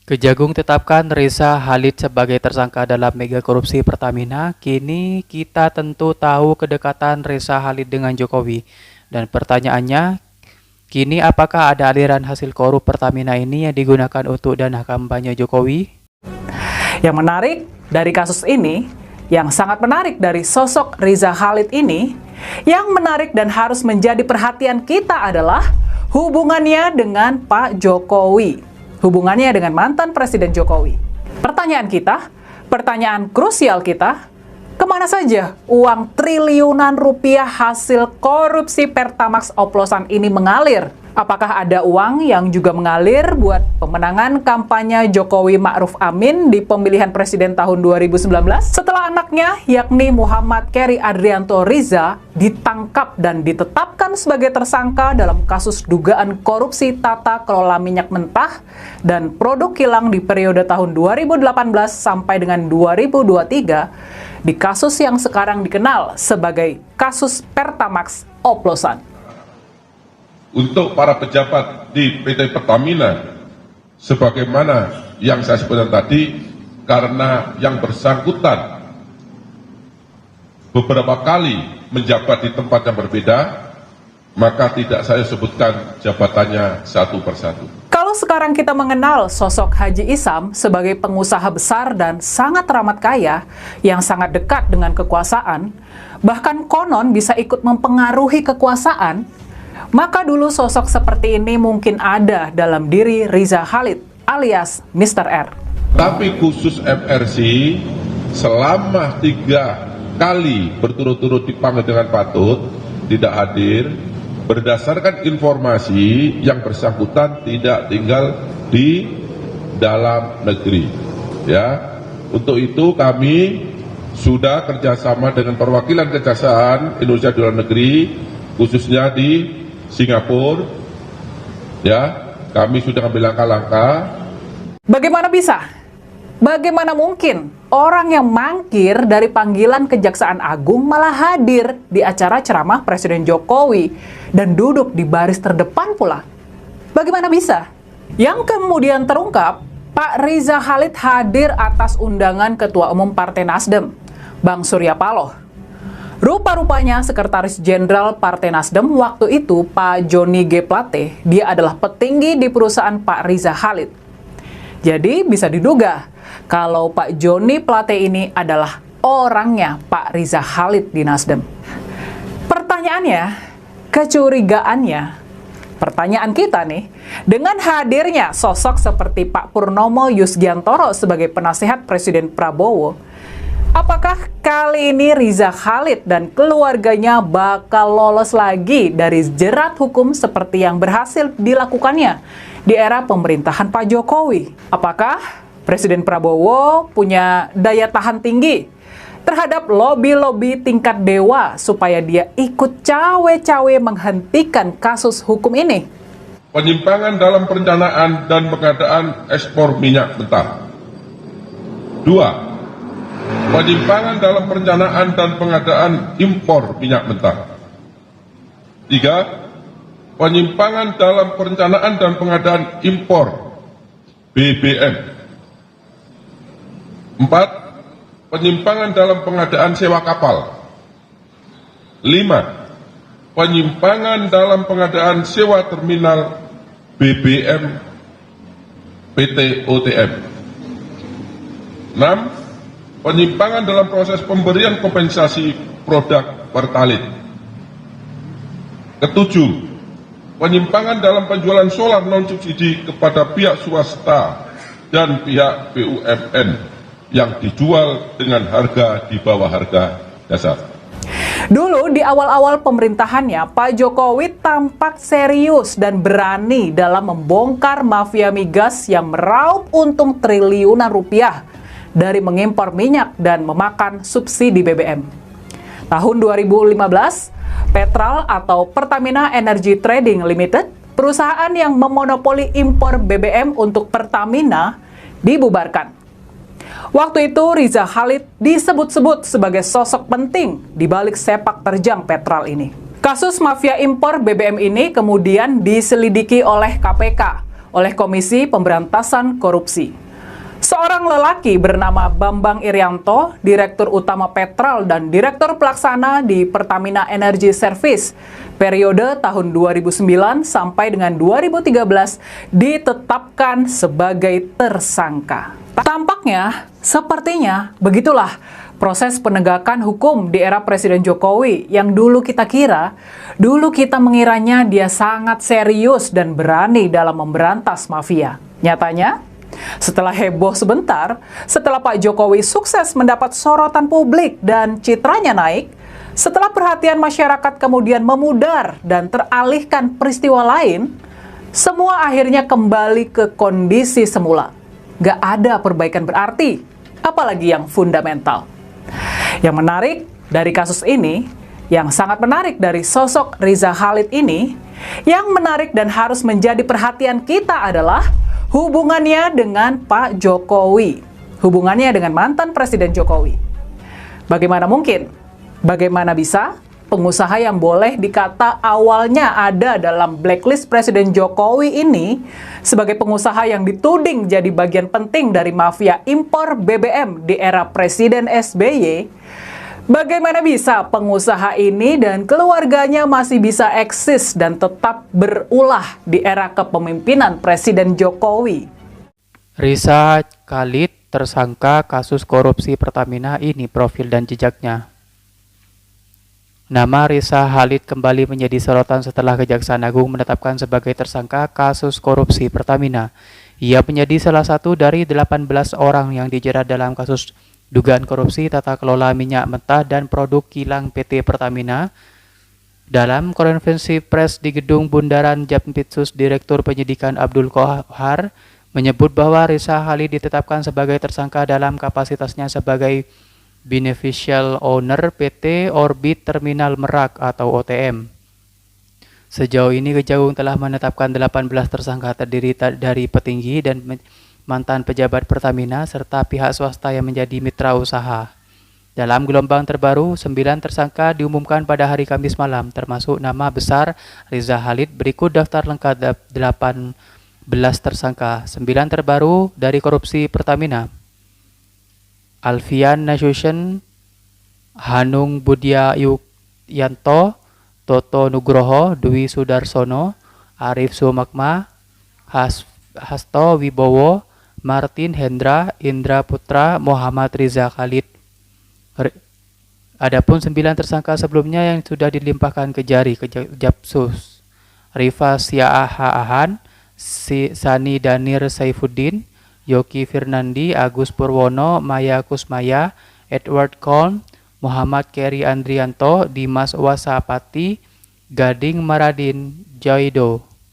Kejagung tetapkan Reza Khalid sebagai tersangka dalam mega korupsi Pertamina. Kini kita tentu tahu kedekatan Reza Khalid dengan Jokowi. Dan pertanyaannya, kini apakah ada aliran hasil korup Pertamina ini yang digunakan untuk dana kampanye Jokowi? Yang menarik dari kasus ini, yang sangat menarik dari sosok Reza Khalid ini, yang menarik dan harus menjadi perhatian kita adalah hubungannya dengan Pak Jokowi. Hubungannya dengan mantan Presiden Jokowi. Pertanyaan kita, pertanyaan krusial kita, kemana saja uang triliunan rupiah hasil korupsi Pertamax oplosan ini mengalir? Apakah ada uang yang juga mengalir buat pemenangan kampanye Jokowi Ma'ruf Amin di pemilihan presiden tahun 2019? Setelah anaknya, yakni Muhammad Keri Adrianto Riza, ditangkap dan ditetapkan sebagai tersangka dalam kasus dugaan korupsi tata kelola minyak mentah dan produk kilang di periode tahun 2018 sampai dengan 2023, di kasus yang sekarang dikenal sebagai kasus Pertamax oplosan. Untuk para pejabat di PT Pertamina, sebagaimana yang saya sebutkan tadi, karena yang bersangkutan beberapa kali menjabat di tempat yang berbeda, maka tidak saya sebutkan jabatannya satu persatu. Kalau sekarang kita mengenal sosok Haji Isam sebagai pengusaha besar dan sangat teramat kaya, yang sangat dekat dengan kekuasaan, bahkan konon bisa ikut mempengaruhi kekuasaan, maka dulu sosok seperti ini mungkin ada dalam diri Reza Khalid alias Mr. R. Tapi khusus MRC selama 3 kali berturut-turut dipanggil dengan patut, tidak hadir, berdasarkan informasi yang bersangkutan tidak tinggal di dalam negeri. Ya, untuk itu kami sudah kerjasama dengan perwakilan Kejaksaan Indonesia di luar negeri, khususnya di Singapura, ya, kami sudah ambil langkah-langkah. Bagaimana bisa? Bagaimana mungkin orang yang mangkir dari panggilan Kejaksaan Agung malah hadir di acara ceramah Presiden Jokowi dan duduk di baris terdepan pula? Bagaimana bisa? Yang kemudian terungkap, Pak Reza Khalid hadir atas undangan Ketua Umum Partai Nasdem, Bang Surya Paloh. Rupa-rupanya Sekretaris Jenderal Partai Nasdem waktu itu, Pak Joni G. Plate, dia adalah petinggi di perusahaan Pak Reza Khalid. Jadi bisa diduga kalau Pak Joni Plate ini adalah orangnya Pak Reza Khalid di Nasdem. Pertanyaannya, kecurigaannya, pertanyaan kita nih, dengan hadirnya sosok seperti Pak Purnomo Yusgiantoro sebagai penasehat Presiden Prabowo, apakah kali ini Reza Khalid dan keluarganya bakal lolos lagi dari jerat hukum seperti yang berhasil dilakukannya di era pemerintahan Pak Jokowi? Apakah Presiden Prabowo punya daya tahan tinggi terhadap lobi-lobi tingkat dewa supaya dia ikut cawe-cawe menghentikan kasus hukum ini? Penyimpangan dalam perencanaan dan pengadaan ekspor minyak mentah. 2. Penyimpangan dalam perencanaan dan pengadaan impor minyak mentah. 3. Penyimpangan dalam perencanaan dan pengadaan impor BBM. 4. Penyimpangan dalam pengadaan sewa kapal. 5. Penyimpangan dalam pengadaan sewa terminal BBM PT OTM. 6. Penyimpangan dalam proses pemberian kompensasi produk Pertalite. Ketujuh, penyimpangan dalam penjualan solar non-subsidi kepada pihak swasta dan pihak BUMN yang dijual dengan harga di bawah harga dasar. Dulu di awal-awal pemerintahannya, Pak Jokowi tampak serius dan berani dalam membongkar mafia migas yang meraup untung triliunan rupiah dari mengimpor minyak dan memakan subsidi BBM. Tahun 2015, Petral atau Pertamina Energy Trading Limited, perusahaan yang memonopoli impor BBM untuk Pertamina, dibubarkan. Waktu itu Reza Khalid disebut-sebut sebagai sosok penting di balik sepak terjang Petral ini. Kasus mafia impor BBM ini kemudian diselidiki oleh KPK oleh Komisi Pemberantasan Korupsi. Seorang lelaki bernama Bambang Irianto, Direktur Utama Petral dan Direktur Pelaksana di Pertamina Energy Service, periode tahun 2009 sampai dengan 2013 ditetapkan sebagai tersangka. Tampaknya, sepertinya, begitulah proses penegakan hukum di era Presiden Jokowi yang dulu kita mengiranya dia sangat serius dan berani dalam memberantas mafia. Nyatanya, setelah heboh sebentar, setelah Pak Jokowi sukses mendapat sorotan publik dan citranya naik, setelah perhatian masyarakat kemudian memudar dan teralihkan peristiwa lain, semua akhirnya kembali ke kondisi semula. Gak ada perbaikan berarti, apalagi yang fundamental. Yang menarik dari kasus ini, yang sangat menarik dari sosok Riza Khalid ini, yang menarik dan harus menjadi perhatian kita adalah hubungannya dengan Pak Jokowi, hubungannya dengan mantan Presiden Jokowi. Bagaimana mungkin? Bagaimana bisa pengusaha yang boleh dikata awalnya ada dalam blacklist Presiden Jokowi ini sebagai pengusaha yang dituding jadi bagian penting dari mafia impor BBM di era Presiden SBY, bagaimana bisa pengusaha ini dan keluarganya masih bisa eksis dan tetap berulah di era kepemimpinan Presiden Jokowi? Riza Khalid tersangka kasus korupsi Pertamina, ini profil dan jejaknya. Nama Riza Khalid kembali menjadi sorotan setelah Kejaksaan Agung menetapkan sebagai tersangka kasus korupsi Pertamina. Ia menjadi salah satu dari 18 orang yang dijerat dalam kasus dugaan korupsi tata kelola minyak mentah dan produk kilang PT Pertamina. Dalam konferensi pers di Gedung Bundaran Jampitsus, Direktur Penyidikan Abdul Kohar menyebut bahwa Riza Khalid ditetapkan sebagai tersangka dalam kapasitasnya sebagai Beneficial Owner PT Orbit Terminal Merak atau OTM. Sejauh ini Kejagung telah menetapkan 18 tersangka terdiri dari petinggi dan mantan pejabat Pertamina serta pihak swasta yang menjadi mitra usaha. Dalam gelombang terbaru, 9 tersangka diumumkan pada hari Kamis malam, termasuk nama besar Riza Khalid. Berikut daftar lengkap 18 tersangka. 9 terbaru dari korupsi Pertamina: Alfian Nasution, Hanung Budya Yanto, Toto Nugroho, Dwi Sudarsono, Arif Sumakma, Hasto Wibowo, Martin Hendra, Indra Putra, Muhammad Riza Khalid. Adapun 9 tersangka sebelumnya yang sudah dilimpahkan ke jari Japsus: Rifa Siaahaan, Sani Danir Saifuddin, Yoki Firnandi, Agus Purwono, Maya Kusmaya, Edward Kolm, Muhammad Keri Andrianto, Dimas Wasapati, Gading Maradin Joido.